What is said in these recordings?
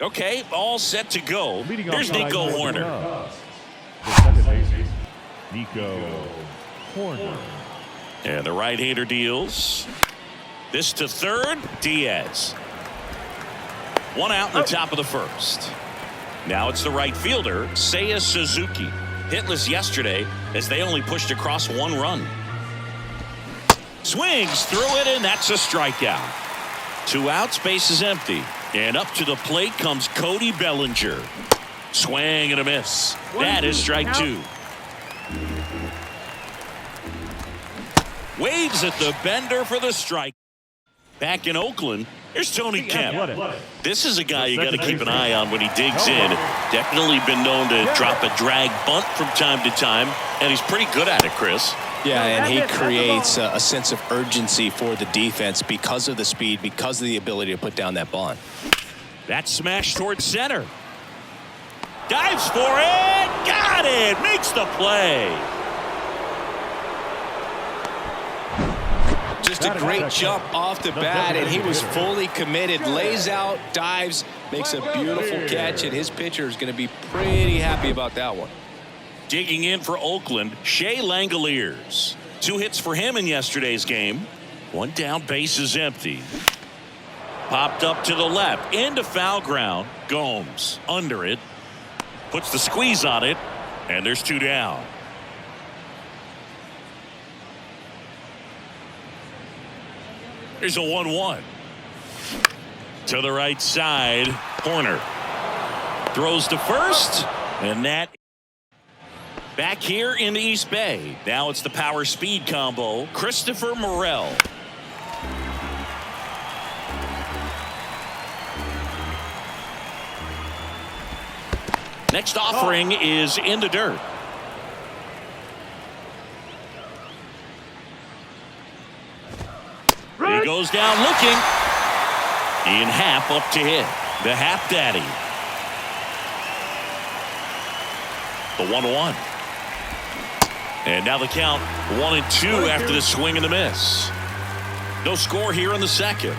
Okay, all set to go. Here's Nico Warner. The second baseman, Nico Warner. And the right-hander deals. This to third, Diaz. One out in the top of the first. Now it's the right fielder, Seiya Suzuki. Hitless yesterday as they only pushed across one run. Swings through it, and that's a strikeout. 2 outs, base is empty. And up to the plate comes Cody Bellinger. Swing and a miss. That is strike 2. Waves at the bender for the strike. Back in Oakland, here's Tony Kemp. This is a guy you got to keep an eye on when he digs in. Definitely been known to drop a drag bunt from time to time, and he's pretty good at it, Chris. Yeah, and he creates a sense of urgency for the defense because of the speed, because of the ability to put down that bunt. That smash towards center. Dives for it. Got it. Makes the play. Just a great jump off the bat, and he was fully committed. Lays out, dives, makes a beautiful catch, and his pitcher is going to be pretty happy about that one. Digging in for Oakland, Shea Langoliers. 2 hits for him in yesterday's game. 1 down, base is empty. Popped up to the left, into foul ground. Gomes under it. Puts the squeeze on it, and there's 2 down. Here's a 1-1. To the right side, Horner. Throws to first, and that. Back here in the East Bay. Now it's the power speed combo. Christopher Morel. Next offering is in the dirt. He goes down looking. Ian Happ up to hit. The Happ Daddy. The 1-1. And now the count 1-2 after the swing and the miss. No score here in the second.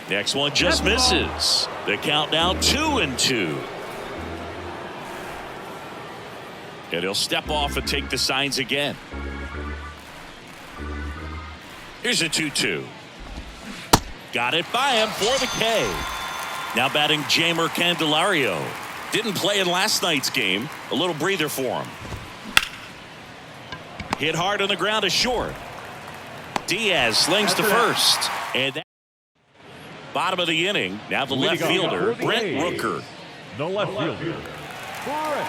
Next one just misses. The count now 2-2. And he'll step off and take the signs again. Here's a 2-2. Got it by him for the K. Now batting Jamer Candelario. Didn't play in last night's game. A little breather for him. Hit hard on the ground is short. Diaz slings to first. And that bottom of the inning. Now the left fielder, Brent Rooker. The left fielder, Brent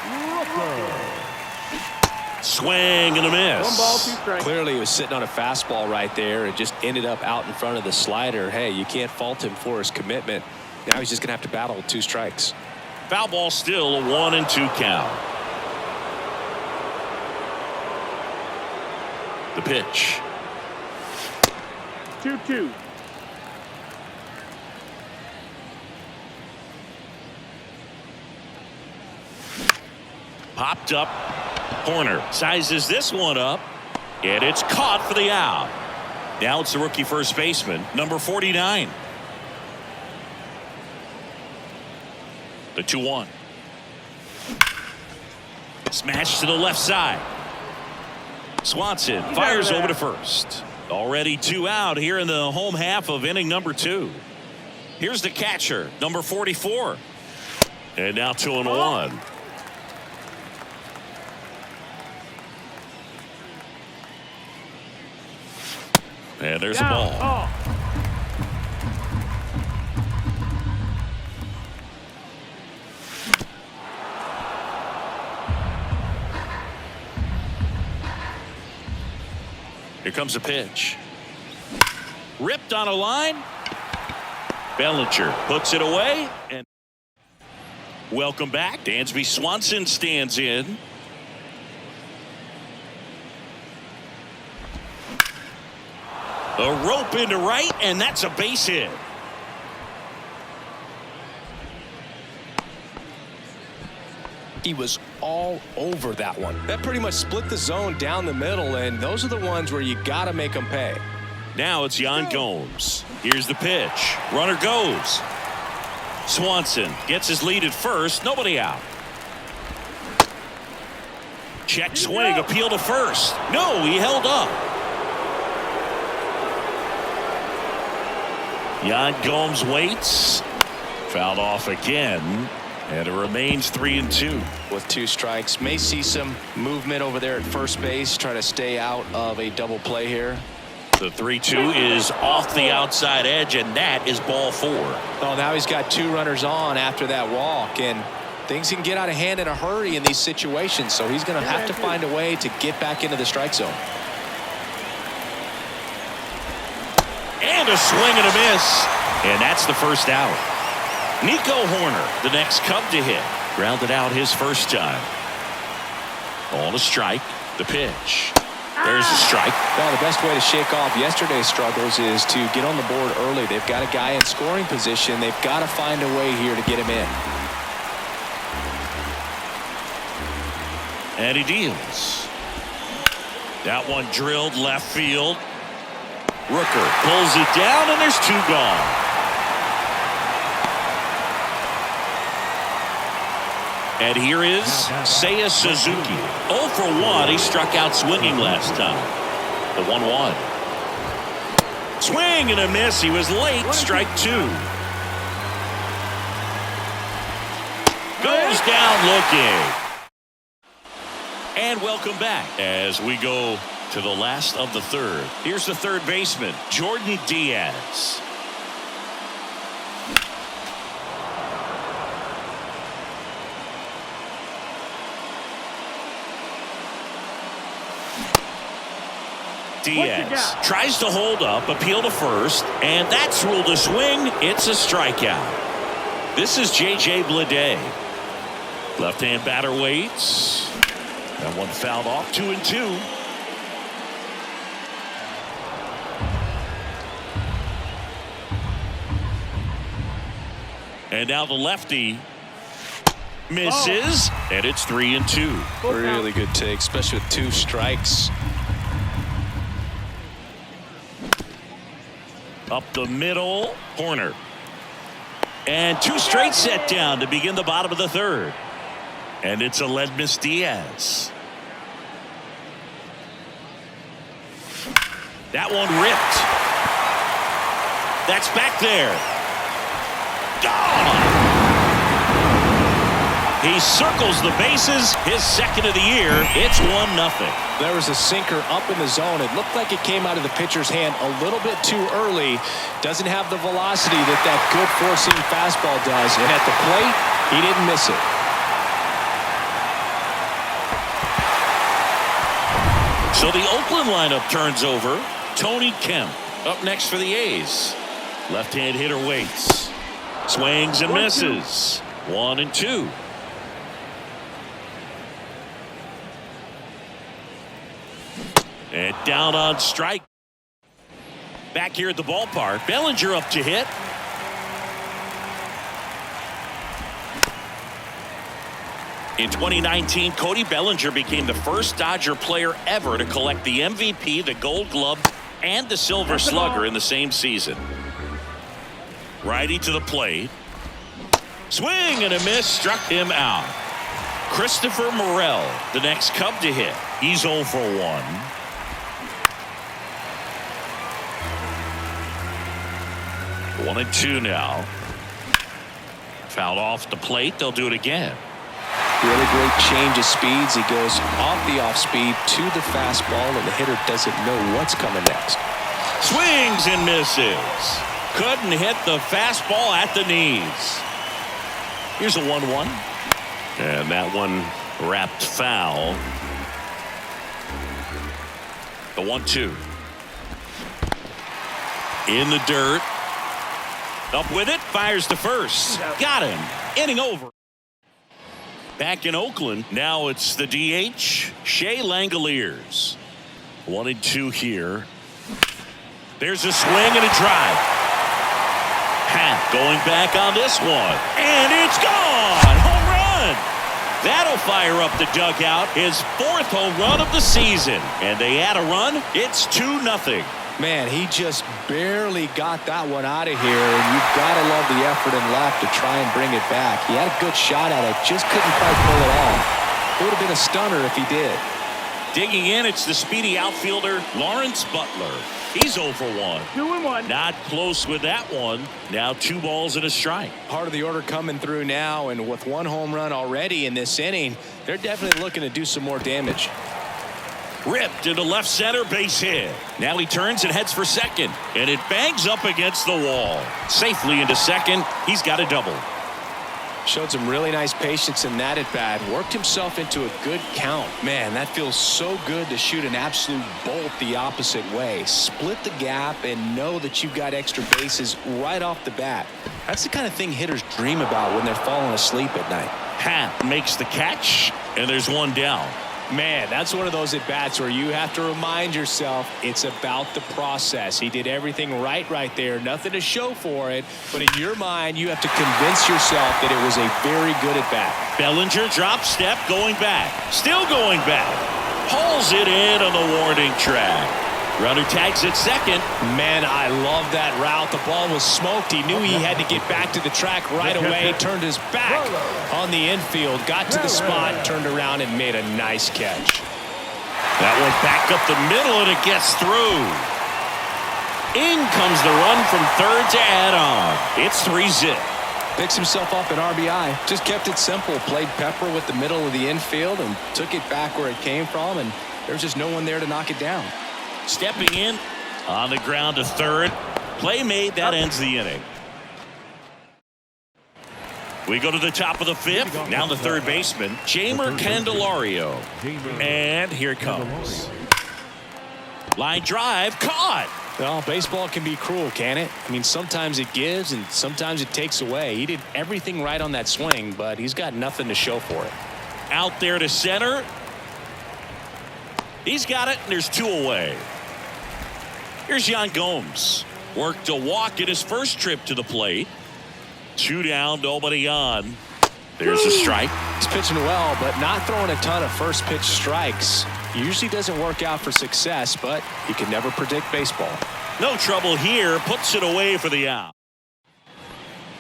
Rooker. Swing and a miss. 1 ball, 2 strikes. Clearly he was sitting on a fastball right there and just ended up out in front of the slider. Hey, you can't fault him for his commitment. Now he's just going to have to battle with 2 strikes. Foul ball still, a 1-2 count. The pitch. 2-2. Popped up. Horner sizes this one up, and it's caught for the out. Now it's the rookie first baseman, number 49. The 2-1. Smash to the left side. Swanson fires over to first. Already 2 out here in the home half of inning number 2. Here's the catcher, number 44. And now 2-1. And there's a ball. Here comes a pitch. Ripped on a line. Bellinger puts it away. And welcome back. Dansby Swanson stands in. A rope into right, and that's a base hit. He was all over that one. That pretty much split the zone down the middle, and those are the ones where you got to make them pay. Now it's Yan Gomes. Here's the pitch. Runner goes. Swanson gets his lead at first. Nobody out. Check swing. Appeal to first. No, he held up. Yan Gomes waits. Fouled off again. And it remains 3-2. With 2 strikes, may see some movement over there at first base. Try to stay out of a double play here. The 3-2 is off the outside edge, and that is ball 4. Oh, now he's got 2 runners on after that walk, and things can get out of hand in a hurry in these situations, so he's going to have to find a way to get back into the strike zone. And a swing and a miss, and that's the first out. Nico Horner, the next Cub to hit. Grounded out his first time. On a strike, the pitch. There's a strike. Well, the best way to shake off yesterday's struggles is to get on the board early. They've got a guy in scoring position. They've got to find a way here to get him in. And he deals. That one drilled left field. Rooker pulls it down, and there's 2 gone. And here is Seiya Suzuki. 0 for 1. He struck out swinging last time. The 1-1. Swing and a miss. He was late. Strike 2. Goes down looking. And welcome back as we go to the last of the third. Here's the third baseman, Jordan Diaz. Diaz tries to hold up, appeal to first, and that's ruled a swing. It's a strikeout. This is J.J. Bleday. Left-hand batter waits. That one fouled off. 2-2. And now the lefty misses, and it's 3-2. Really good take, especially with 2 strikes. Up the middle, Horner. And 2 straight set down to begin the bottom of the third. And it's Aledmys Diaz. That one ripped. That's back there. Gone! He circles the bases, his second of the year. It's 1-0. There was a sinker up in the zone. It looked like it came out of the pitcher's hand a little bit too early. Doesn't have the velocity that good four-seam fastball does. And at the plate, he didn't miss it. So the Oakland lineup turns over. Tony Kemp up next for the A's. Left-hand hitter waits. Swings and misses. 1-2. And down on strike. Back here at the ballpark. Bellinger up to hit. In 2019, Cody Bellinger became the first Dodger player ever to collect the MVP, the Gold Glove, and the Silver Slugger in the same season. Righty to the plate. Swing and a miss, struck him out. Christopher Morel, the next Cub to hit. He's 0 for 1. One and 2 now. Fouled off the plate. They'll do it again. Really great change of speeds. He goes off the off speed to the fastball, and the hitter doesn't know what's coming next. Swings and misses. Couldn't hit the fastball at the knees. Here's a 1-1. And that one wrapped foul. The 1-2. In the dirt. Up with it. Fires to first. Got him. Inning over. Back in Oakland. Now it's the DH. Shea Langoliers. 1-2 here. There's a swing and a drive. Happ going back on this one. And it's gone. Home run. That'll fire up the dugout. His 4th home run of the season. And they add a run. It's 2-0. Man, he just barely got that one out of here, and you've got to love the effort and left to try and bring it back. He had a good shot at it, just couldn't quite pull it off. It would have been a stunner if he did. Digging in, it's the speedy outfielder, Lawrence Butler. He's 0 for 1. 2-1. Not close with that one. Now 2 balls and a strike. Part of the order coming through now, and with 1 home run already in this inning, they're definitely looking to do some more damage. Ripped into left center, base hit. Now he turns and heads for second, and it bangs up against the wall. Safely into second. He's got a double. Showed some really nice patience in that at bat. Worked himself into a good count. Man, that feels so good to shoot an absolute bolt the opposite way. Split the gap and know that you've got extra bases right off the bat. That's the kind of thing hitters dream about when they're falling asleep at night. Happ makes the catch, and there's 1 down. Man, that's one of those at-bats where you have to remind yourself it's about the process. He did everything right there. Nothing to show for it. But in your mind, you have to convince yourself that it was a very good at-bat. Bellinger drop step going back. Still going back. Pulls it in on the warning track. Runner tags at second. Man, I love that route. The ball was smoked. He knew he had to get back to the track right away. Turned his back on the infield. Got to the spot, turned around, and made a nice catch. That one back up the middle, and it gets through. In comes the run from third to add on. It's 3-zip. Picks himself up an RBI. Just kept it simple. Played pepper with the middle of the infield and took it back where it came from, and there's just no one there to knock it down. Stepping in on the ground to third. Play made. That ends the inning. We go to the top of the 5th. Now the third baseman, Jeimer Candelario. And here it comes. Line drive. Caught. Well, baseball can be cruel, can it? I mean, sometimes it gives and sometimes it takes away. He did everything right on that swing, but he's got nothing to show for it. Out there to center. He's got it, and there's 2 away. Here's Yan Gomes. Worked a walk in his first trip to the plate. 2 down, nobody on. There's a strike. He's pitching well, but not throwing a ton of first pitch strikes. Usually doesn't work out for success, but you can never predict baseball. No trouble here. Puts it away for the out.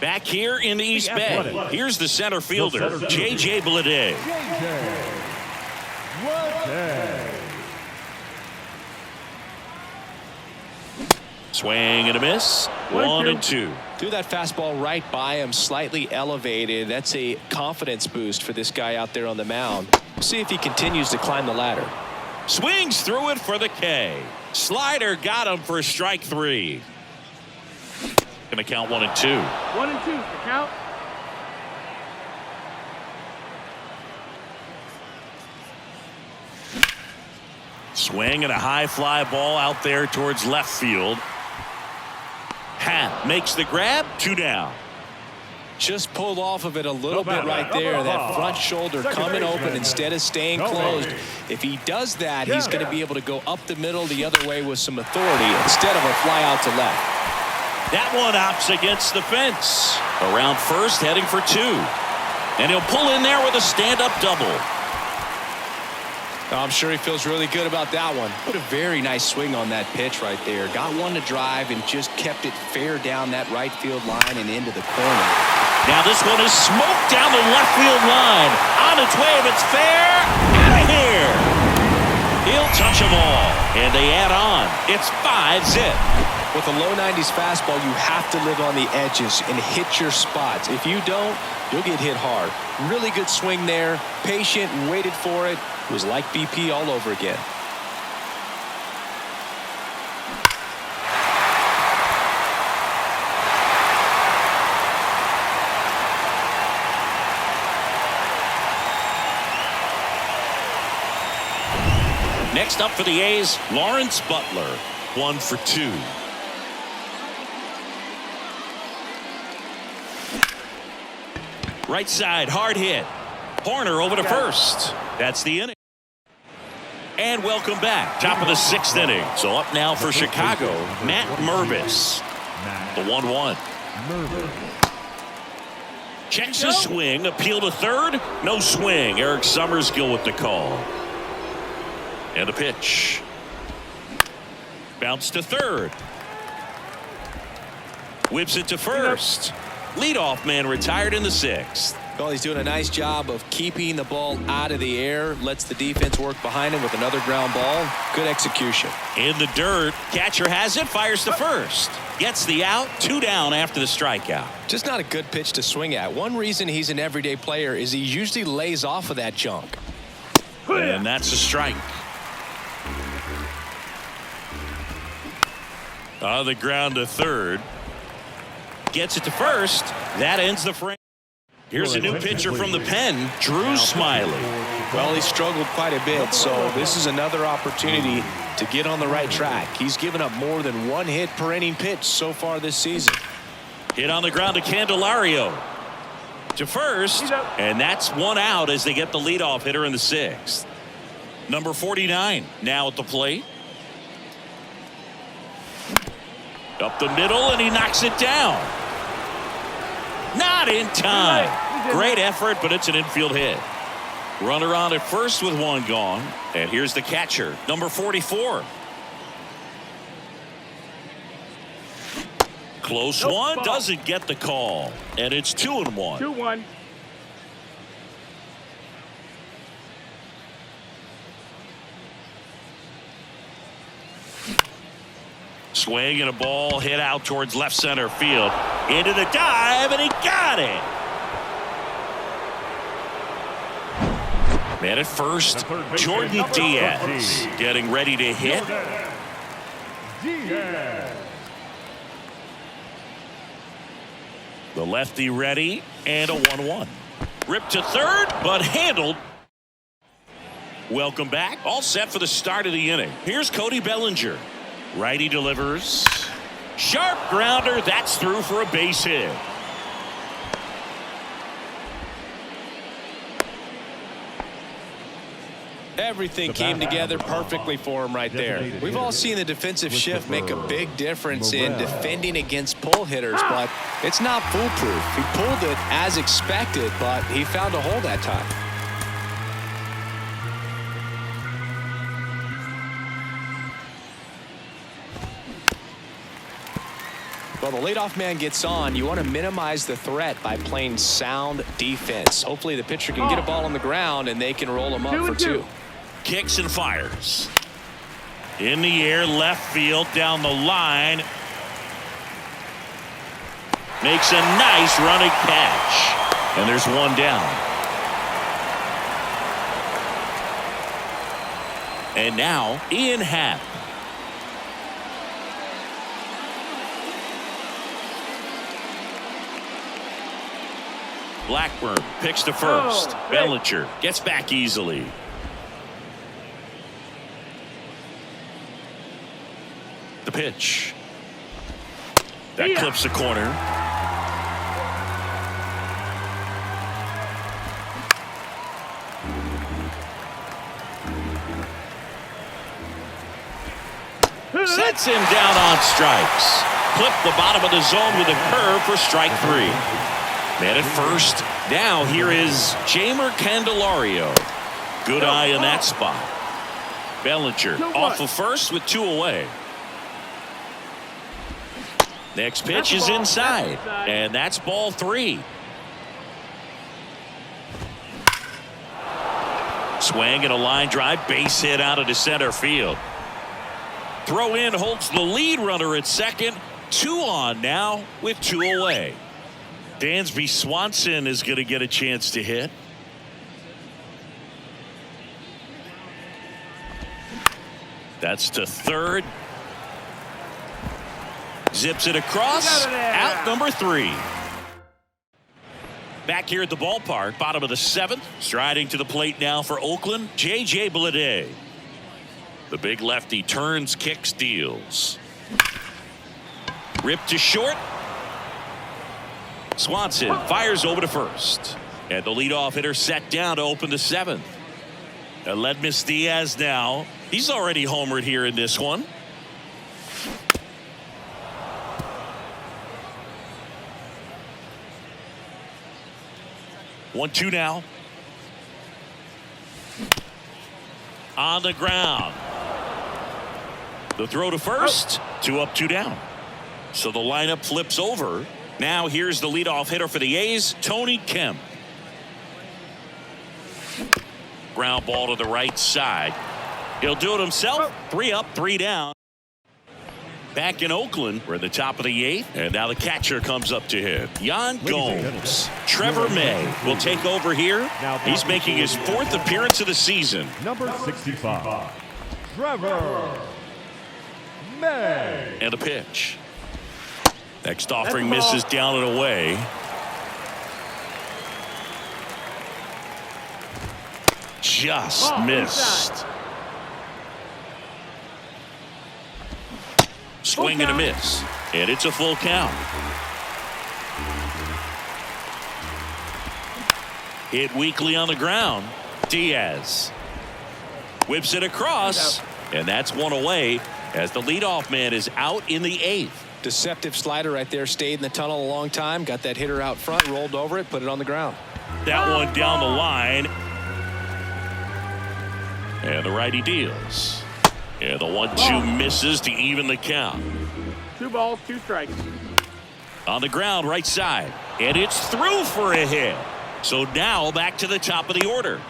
Back here in the East Bay. Here's the center fielder, J.J. Bleday. Swing and a miss. 1-2. Threw that fastball right by him, slightly elevated. That's a confidence boost for this guy out there on the mound. We'll see if he continues to climb the ladder. Swings through it for the K. Slider got him for strike 3. Going to count 1-2. 1-2. The count. Swing and a high fly ball out there towards left field. Happ makes the grab. 2 down. Just pulled off of it a little bit right there. That front shoulder coming open instead of staying closed. If he does that, he's going to be able to go up the middle the other way with some authority instead of a fly out to left. That one opts against the fence. Around first, heading for 2. And he'll pull in there with a stand-up double. I'm sure he feels really good about that one. Put a very nice swing on that pitch right there. Got one to drive and just kept it fair down that right field line and into the corner. Now this one is smoked down the left field line. On its way, if it's fair, out of here. He'll touch them all, and they add on. It's 5-zip. With a low 90s fastball, you have to live on the edges and hit your spots. If you don't, you'll get hit hard. Really good swing there. Patient, waited for it. It was like BP all over again. Next up for the A's, Lawrence Butler. 1 for 2. Right side, hard hit. Horner over to first. That's the inning. And welcome back. Top of the 6th inning. So up now for Chicago, Matt Mervis. The 1-1. Checks his swing. Appeal to third. No swing. Eric Summersgill with the call. And a pitch. Bounce to third. Whips it to first. Leadoff man retired in the 6th. Well, he's doing a nice job of keeping the ball out of the air. Lets the defense work behind him with another ground ball. Good execution. In the dirt. Catcher has it. Fires to first. Gets the out. 2 down after the strikeout. Just not a good pitch to swing at. One reason he's an everyday player is he usually lays off of that junk. And that's a strike. On the ground to third. Gets it to first. That ends the frame. Here's a new pitcher from the pen, Drew Smiley. Well, he struggled quite a bit, so this is another opportunity to get on the right track. He's given up more than 1 hit per inning pitch so far this season. Hit on the ground to Candelario. To first, and that's 1 out as they get the leadoff hitter in the 6th. Number 49 now at the plate. Up the middle, and he knocks it down. Not in time. Great effort, but it's an infield hit. Runner on at first with 1 gone. And here's the catcher, number 44. Close one, doesn't get the call. And it's 2-1. 2-1. Swing and a ball hit out towards left center field. Into the dive, and he got it. Man at first, Jordan Diaz getting ready to hit. The lefty ready, and a 1-1. Ripped to third, but handled. Welcome back. All set for the start of the inning. Here's Cody Bellinger. Righty delivers. Sharp grounder. That's through for a base hit. Everything came together perfectly for him right there. We've all seen the defensive shift make a big difference in defending against pull hitters, but it's not foolproof. He pulled it as expected, but he found a hole that time. Well, the leadoff man gets on. You want to minimize the threat by playing sound defense. Hopefully the pitcher can get a ball on the ground and they can roll him up for 2. Kicks and fires. In the air, left field, down the line. Makes a nice running catch. And there's 1 down. And now, Ian Happ. Blackburn picks to first. Bellinger gets back easily. The pitch. That clips the corner. Sets him down on strikes. Clip the bottom of the zone with a curve for strike 3. Man at first. Now here is Jeimer Candelario. Good eye in that spot. Bellinger off of first with 2 away. Next pitch is inside. And that's ball 3. Swing and a line drive. Base hit out into center field. Throw in holds the lead runner at second. 2 on now with 2 away. Dansby Swanson is going to get a chance to hit. That's to third. Zips it across. Out number 3. Back here at the ballpark, bottom of the 7th. Striding to the plate now for Oakland, J.J. Bleday. The big lefty turns, kicks, deals. Ripped to short. Swanson fires over to first. And the leadoff hitter set down to open the 7th. Aledmys Diaz now. He's already homered here in this one. One, 2 now. On the ground. The throw to first. 2 up, 2 down. So the lineup flips over. Now here's the leadoff hitter for the A's, Tony Kemp. Ground ball to the right side. He'll do it himself. 3 up, 3 down. Back in Oakland, we're at the top of the 8th, and now the catcher comes up to hit. Yan Gomes. Trevor May will take over here. He's making his 4th appearance of the season. Number 65, Trevor May. And a pitch. Next offering misses down and away. Just missed. Swing and a miss. And it's a full count. Hit weakly on the ground. Diaz whips it across. And that's one away as the leadoff man is out in the 8th. Deceptive slider right there. Stayed in the tunnel a long time. Got that hitter out front. Rolled over it. Put it on the ground. That one down the line. And the righty deals. And the 1-2 misses to even the count. 2 balls, 2 strikes. On the ground, right side. And it's through for a hit. So now back to the top of the order.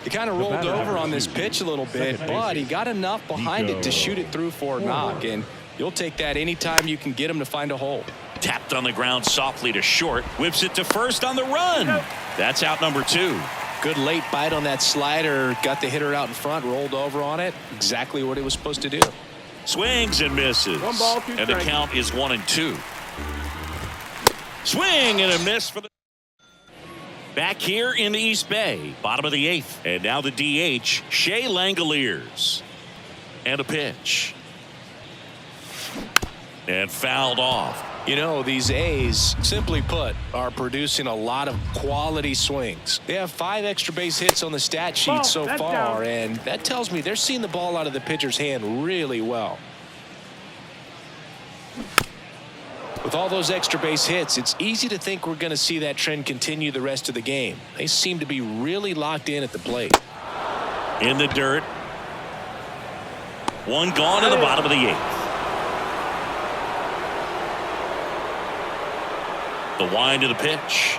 He kind of rolled over on this pitch a little bit, but he got enough behind it to shoot it through for a knock. And you'll take that anytime you can get him to find a hole. Tapped on the ground softly to short. Whips it to first on the run. That's out number 2. Good late bite on that slider. Got the hitter out in front, rolled over on it. Exactly what it was supposed to do. Swings and misses. 1 ball, 2 and the strikes. count is 1-2. Swing and a miss for the. Back here in the East Bay, bottom of the 8th. And now the DH, Shea Langoliers. And a pitch. And fouled off. You know, these A's, simply put, are producing a lot of quality swings. They have 5 extra base hits on the stat sheet so far, and that tells me they're seeing the ball out of the pitcher's hand really well. With all those extra base hits, it's easy to think we're going to see that trend continue the rest of the game. They seem to be really locked in at the plate. In the dirt. 1 gone in the bottom of the 8th. The wind of the pitch.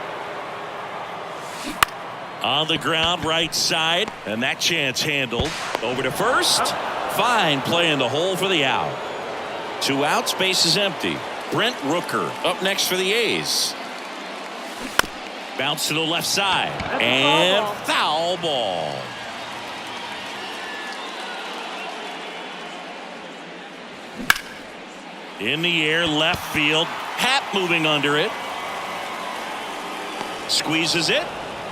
On the ground, right side. And that chance handled. Over to first. Fine play in the hole for the out. 2 outs, base is empty. Brent Rooker up next for the A's. Bounce to the left side. And foul ball. In the air, left field. Happ moving under it. Squeezes it,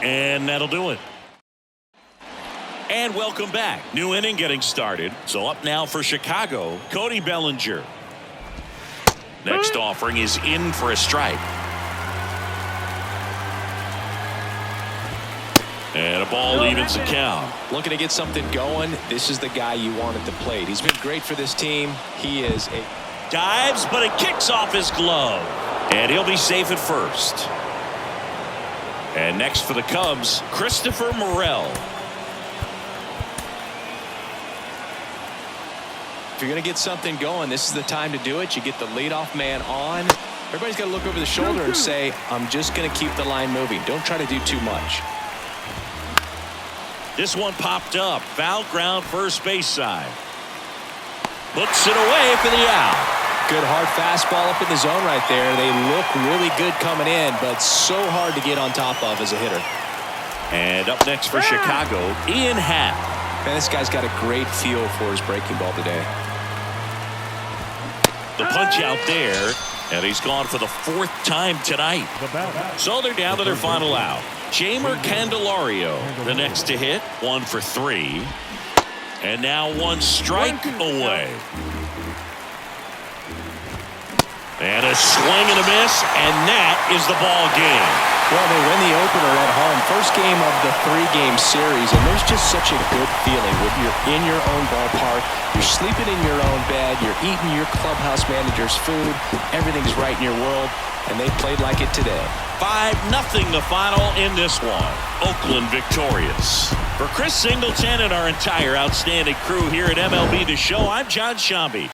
and that'll do it. And welcome back. New inning getting started. So up now for Chicago, Cody Bellinger. Next offering is in for a strike. And a ball evens the count. Looking to get something going. This is the guy you want at the plate. He's been great for this team. He is a... Dives, but it kicks off his glove. And he'll be safe at first. And next for the Cubs, Christopher Morel. If you're going to get something going, this is the time to do it. You get the leadoff man on. Everybody's got to look over the shoulder and say, I'm just going to keep the line moving. Don't try to do too much. This one popped up. Foul ground, first base side. Puts it away for the out. Good hard fastball up in the zone right there. They look really good coming in, but so hard to get on top of as a hitter. And up next for Chicago, Ian Happ. Man, this guy's got a great feel for his breaking ball today. The punch out there, and he's gone for the 4th time tonight. So they're down to their final out. Jamer Candelario, the next to hit, 1 for 3. And now 1 strike away. And a swing and a miss, and that is the ball game. Well, they win the opener at home. First game of the 3-game series, and there's just such a good feeling when you're in your own ballpark, you're sleeping in your own bed, you're eating your clubhouse manager's food, everything's right in your world, and they played like it today. 5-0 the final in this one. Oakland victorious. For Chris Singleton and our entire outstanding crew here at MLB The Show, I'm John Shambi.